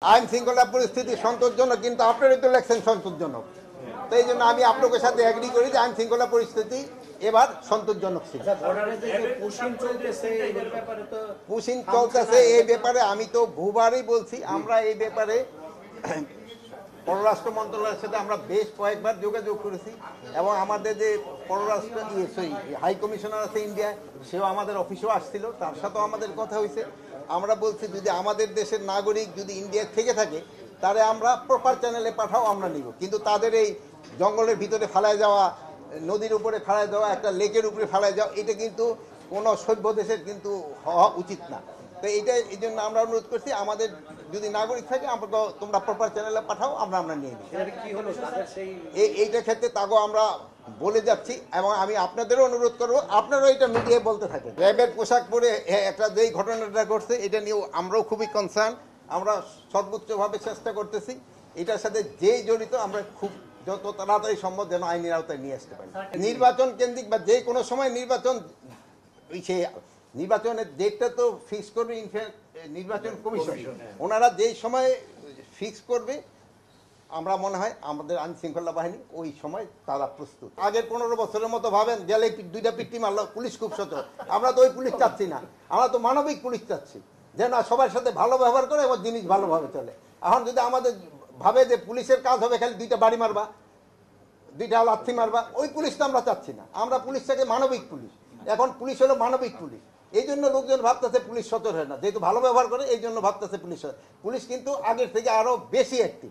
আইন শৃঙ্খলা পরিস্থিতি সন্তোষজনক, কিন্তু আপনারাই তো লেখছেন সন্তোষজনক। তো এই জন্য আমি আপনাদের সাথে এগ্রি করি যে আইন শৃঙ্খলা পরিস্থিতি এবার সন্তোষজনক ছিল। পুশিং চলতেছে এই ব্যাপারে আমি তো বহুবারই বলছি, আমরা এই ব্যাপারে পররাষ্ট্র মন্ত্রণালয়ের সাথে আমরা বেশ কয়েকবার যোগাযোগ করেছি এবং আমাদের যে পররাষ্ট্র হাই কমিশনার আছে ইন্ডিয়া, সেও আমাদের অফিসেও আসছিল, তার সাথেও আমাদের কথা হয়েছে। আমরা বলছি যদি আমাদের দেশের নাগরিক যদি ইন্ডিয়ায় থেকে থাকে তাহলে আমরা প্রপার চ্যানেলে পাঠাও, আমরা নিব, কিন্তু তাদের এই জঙ্গলের ভিতরে ফেলায় যাওয়া, নদীর উপরে ফেলায় দেওয়া, একটা লেকের উপরে ফেলায় যাওয়া, এটা কিন্তু কোনো সভ্য দেশের কিন্তু হওয়া উচিত না। তো এইটা এই জন্য আমরা অনুরোধ করছি, আমাদের যদি নাগরিক থাকে আমরা তোমরা প্রপার চ্যানেলে পাঠাও, আমরা নিয়ে নিই। এইটার ক্ষেত্রে তাগো আমরা বলে যাচ্ছি এবং আমি আপনাদেরও অনুরোধ করবো আপনারাও এটা মিডিয়ায় বলতে থাকেন। র্যাবের পোশাক পরে একটা যেই ঘটনাটা ঘটছে এটা নিয়েও আমরাও খুবই কনসার্ন। আমরা সর্বোচ্চভাবে চেষ্টা করতেছি এটার সাথে যেই জড়িত আমরা খুব যত তাড়াতাড়ি সম্ভব যেন আইনের আওতায় নিয়ে আসতে পারি। নির্বাচন কেন্দ্রিক বা যে কোনো সময় নির্বাচনের ডেটটা তো ফিক্স করবে নির্বাচন কমিশন, ওনারা যেই সময় ফিক্স করবে আমরা মনে হয় আমাদের আইন শৃঙ্খলা বাহিনী ওই সময় তারা প্রস্তুত। আগের 15 বছরের মতো ভাবেন গেলে দুইটা পিটি মারলো, পুলিশ খুব সচল। আমরা তো ওই পুলিশ চাচ্ছি না, আমরা তো মানবিক পুলিশ চাচ্ছি, যেন সবার সাথে ভালো ব্যবহার করে এবং জিনিস ভালোভাবে চলে। এখন যদি আমাদের ভাবে যে পুলিশের কাজ হবে খালি দুইটা বাড়ি মারবা, দুইটা লাথি মারবা, ওই পুলিশ তো আমরা চাচ্ছি না। আমরা পুলিশটাকে মানবিক পুলিশ, এখন পুলিশ হলো মানবিক পুলিশ। এই জন্য লোকজন ভাবতেছে পুলিশ সচল হয় না, যেহেতু ভালো ব্যবহার করে এই জন্য ভাবতেছে পুলিশ। পুলিশ কিন্তু আগের থেকে আরো বেশি অ্যাক্টিভ।